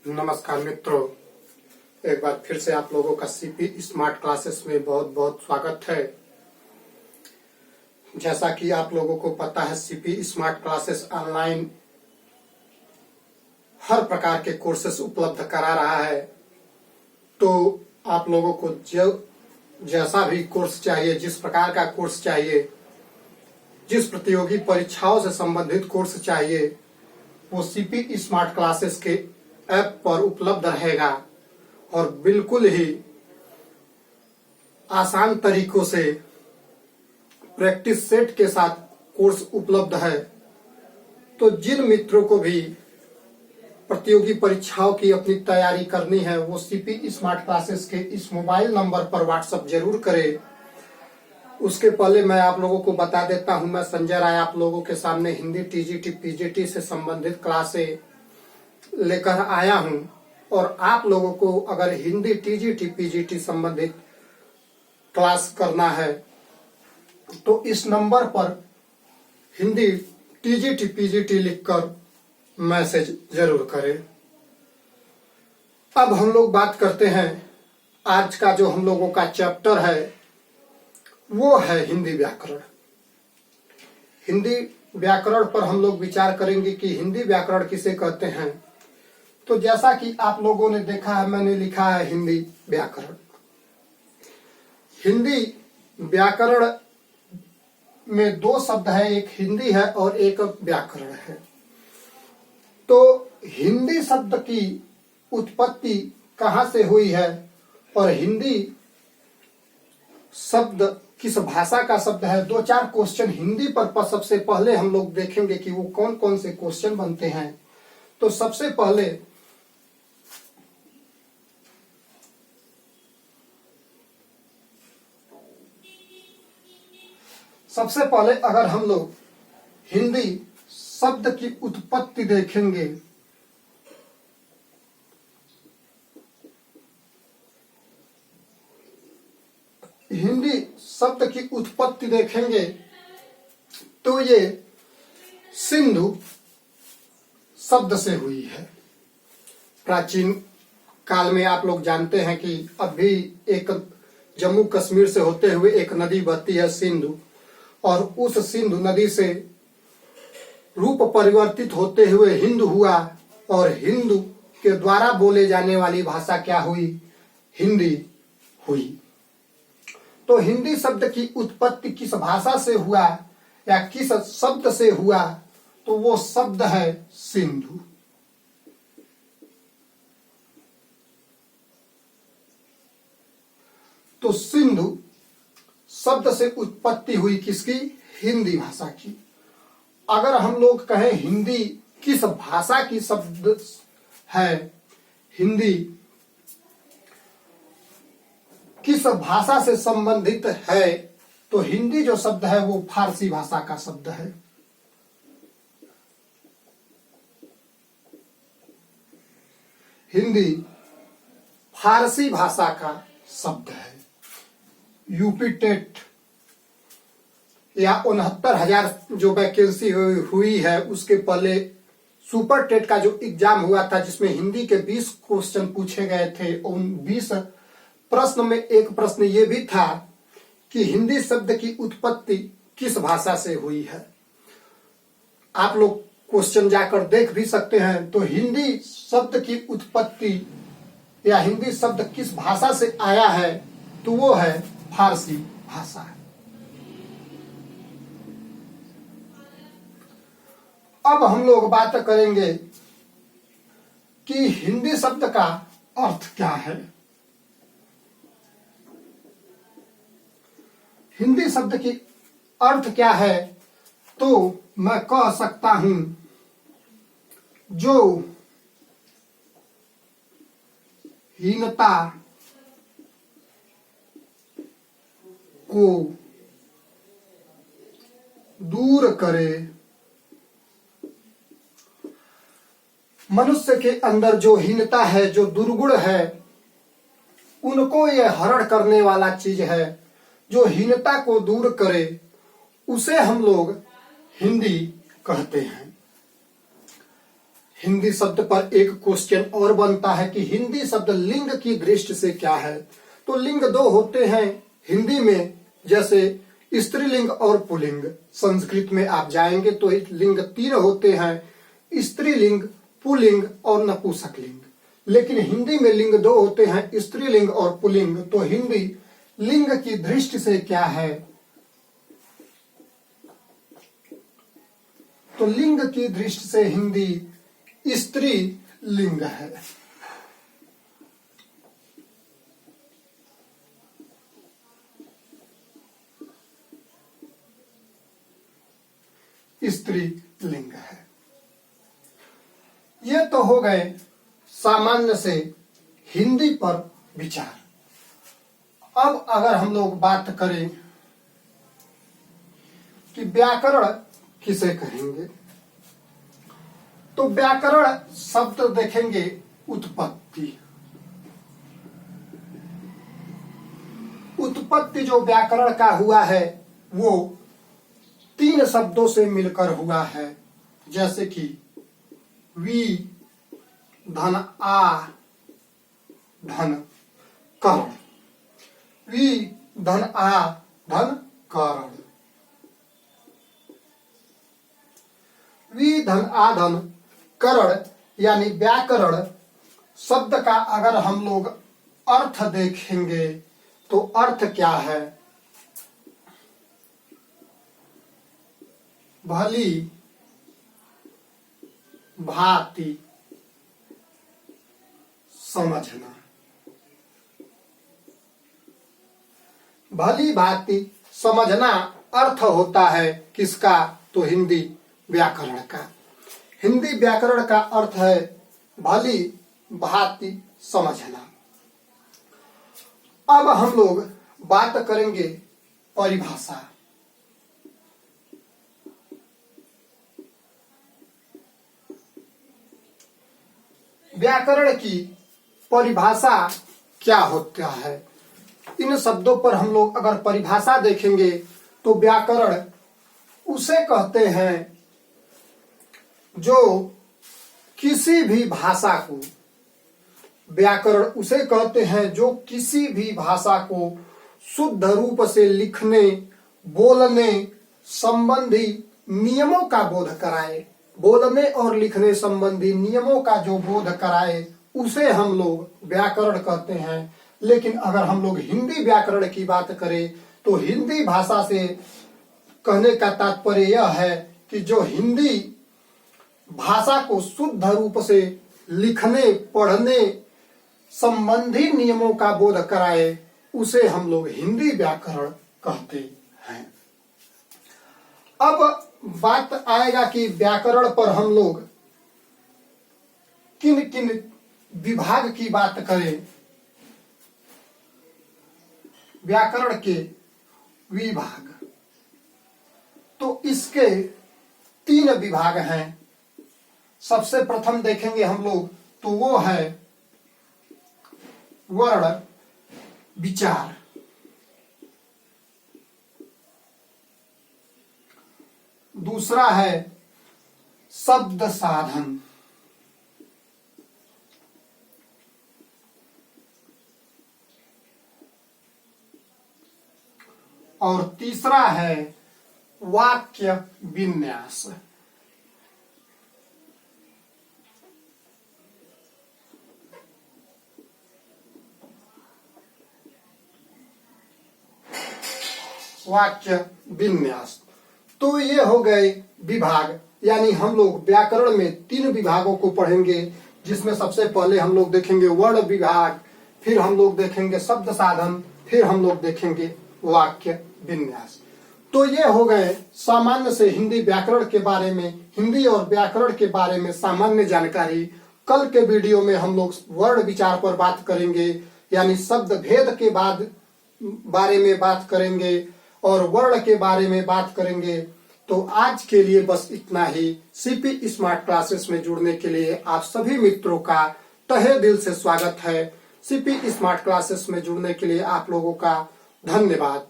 नमस्कार मित्रों, एक बार फिर से आप लोगों का सीपी स्मार्ट क्लासेस में बहुत बहुत स्वागत है। जैसा कि आप लोगों को पता है, सीपी स्मार्ट क्लासेस ऑनलाइन हर प्रकार के कोर्सेस उपलब्ध करा रहा है। तो आप लोगों को जैसा भी कोर्स चाहिए, जिस प्रकार का कोर्स चाहिए, जिस प्रतियोगी परीक्षाओं से संबंधित कोर्स चाहिए, वो सीपी स्मार्ट क्लासेस के ऐप पर उपलब्ध रहेगा और बिल्कुल ही आसान तरीकों से प्रैक्टिस सेट के साथ कोर्स उपलब्ध है। तो जिन मित्रों को भी प्रतियोगी परीक्षाओं की अपनी तैयारी करनी है, वो सीपी स्मार्ट क्लासेस के इस मोबाइल नंबर पर व्हाट्सएप जरूर करें। उसके पहले मैं आप लोगों को बता देता हूं, मैं संजय राय आप लोगों के सामने हिंदी टीजीटी पीजीटी से संबंधित क्लासें लेकर आया हूं। और आप लोगों को अगर हिंदी टीजीटी पीजीटी संबंधित क्लास करना है तो इस नंबर पर हिंदी टीजीटी पीजीटी लिखकर मैसेज जरूर करें। अब हम लोग बात करते हैं, आज का जो हम लोगों का चैप्टर है वो है हिंदी व्याकरण। हिंदी व्याकरण पर हम लोग विचार करेंगे कि हिंदी व्याकरण किसे कहते हैं। तो जैसा कि आप लोगों ने देखा है, मैंने लिखा है हिंदी व्याकरण। हिंदी व्याकरण में दो शब्द है, एक हिंदी है और एक व्याकरण है। तो हिंदी शब्द की उत्पत्ति कहाँ से हुई है और हिंदी शब्द किस भाषा का शब्द है, दो चार क्वेश्चन हिंदी पर सबसे पहले हम लोग देखेंगे कि वो कौन कौन से क्वेश्चन बनते हैं। तो सबसे पहले अगर हम लोग हिंदी शब्द की उत्पत्ति देखेंगे, हिंदी शब्द की उत्पत्ति देखेंगे तो ये सिंधु शब्द से हुई है। प्राचीन काल में आप लोग जानते हैं कि अभी एक जम्मू कश्मीर से होते हुए एक नदी बहती है सिंधु, और उस सिंधु नदी से रूप परिवर्तित होते हुए हिंदू हुआ और हिंदू के द्वारा बोले जाने वाली भाषा क्या हुई, हिंदी हुई। तो हिंदी शब्द की उत्पत्ति किस भाषा से हुआ या किस शब्द से हुआ, तो वो शब्द है सिंधु। तो सिंधु शब्द से उत्पत्ति हुई किसकी, हिंदी भाषा की। अगर हम लोग कहें हिंदी किस भाषा की शब्द है, हिंदी किस भाषा से संबंधित है, तो हिंदी जो शब्द है वो फारसी भाषा का शब्द है। हिंदी फारसी भाषा का शब्द है। यूपी टेट या 69,000 जो वैकेंसी हुई है, उसके पहले सुपर टेट का जो एग्जाम हुआ था जिसमें हिंदी के 20 क्वेश्चन पूछे गए थे, उन 20 प्रश्न में एक प्रश्न ये भी था कि हिंदी शब्द की उत्पत्ति किस भाषा से हुई है। आप लोग क्वेश्चन जाकर देख भी सकते हैं। तो हिंदी शब्द की उत्पत्ति या हिंदी शब्द किस भाषा से आया है, तो वो है फारसी भाषा। अब हम लोग बात करेंगे कि हिंदी शब्द का अर्थ क्या है। हिंदी शब्द की अर्थ क्या है, तो मैं कह सकता हूं जो हीनता को दूर करे। मनुष्य के अंदर जो हीनता है, जो दुर्गुण है, उनको यह हरण करने वाला चीज है। जो हीनता को दूर करे उसे हम लोग हिंदी कहते हैं। हिंदी शब्द पर एक क्वेश्चन और बनता है कि हिंदी शब्द लिंग की दृष्टि से क्या है। तो लिंग दो होते हैं हिंदी में, जैसे स्त्रीलिंग और पुल्लिंग। संस्कृत में आप जाएंगे तो लिंग तीन होते हैं, स्त्रीलिंग, पुल्लिंग और नपुंसकलिंग। लेकिन हिंदी में लिंग दो होते हैं, स्त्रीलिंग और पुल्लिंग। तो हिंदी लिंग की दृष्टि से क्या है? तो लिंग की दृष्टि से हिंदी स्त्री लिंग है। स्त्री लिंग है। ये तो हो गए सामान्य से हिंदी पर विचार। अब अगर हम लोग बात करें कि व्याकरण किसे कहेंगे, तो व्याकरण शब्द देखेंगे उत्पत्ति। उत्पत्ति जो व्याकरण का हुआ है वो तीन शब्दों से मिलकर हुआ है, जैसे कि वी धन आ धन करण। वी धन आ धन करण। वी धन आ धन करण यानी व्याकरण शब्द का अगर हम लोग अर्थ देखेंगे तो अर्थ क्या है? भली भांति समझना। भली भांति समझना अर्थ होता है किसका? तो हिंदी व्याकरण का। हिंदी व्याकरण का अर्थ है भली भांति समझना। अब हम लोग बात करेंगे परिभाषा। व्याकरण की परिभाषा क्या होता है? इन शब्दों पर हम लोग अगर परिभाषा देखेंगे तो व्याकरण उसे कहते हैं जो किसी भी भाषा को, व्याकरण उसे कहते हैं जो किसी भी भाषा को शुद्ध रूप से लिखने, बोलने संबंधी नियमों का बोध कराए। बोलने और लिखने संबंधी नियमों का जो बोध कराए उसे हम लोग व्याकरण कहते हैं। लेकिन अगर हम लोग हिंदी व्याकरण की बात करें तो हिंदी भाषा से कहने का तात्पर्य यह है कि जो हिंदी भाषा को शुद्ध रूप से लिखने, पढ़ने संबंधी नियमों का बोध कराए उसे हम लोग हिंदी व्याकरण कहते हैं। अब बात आएगा कि व्याकरण पर हम लोग किन किन विभाग की बात करें। व्याकरण के विभाग, तो इसके तीन विभाग हैं। सबसे प्रथम देखेंगे हम लोग तो वो है वर्ण विचार। दूसरा है शब्द साधन। और तीसरा है वाक्य विन्यास। वाक्य विन्यास। तो ये हो गए विभाग, यानी हम लोग व्याकरण में तीन विभागों को पढ़ेंगे, जिसमें सबसे पहले हम लोग देखेंगे वर्ण विभाग, फिर हम लोग देखेंगे शब्द साधन, फिर हम लोग देखेंगे वाक्य विन्यास। तो ये हो गए सामान्य से हिंदी व्याकरण के बारे में, हिंदी और व्याकरण के बारे में सामान्य जानकारी। कल के वीडियो में हम लोग वर्ण विचार पर बात करेंगे, यानी शब्द भेद के बारे में बात करेंगे और वर्ण के बारे में बात करेंगे। तो आज के लिए बस इतना ही। सीपी स्मार्ट क्लासेस में जुड़ने के लिए आप सभी मित्रों का तहे दिल से स्वागत है। सीपी स्मार्ट क्लासेस में जुड़ने के लिए आप लोगों का धन्यवाद।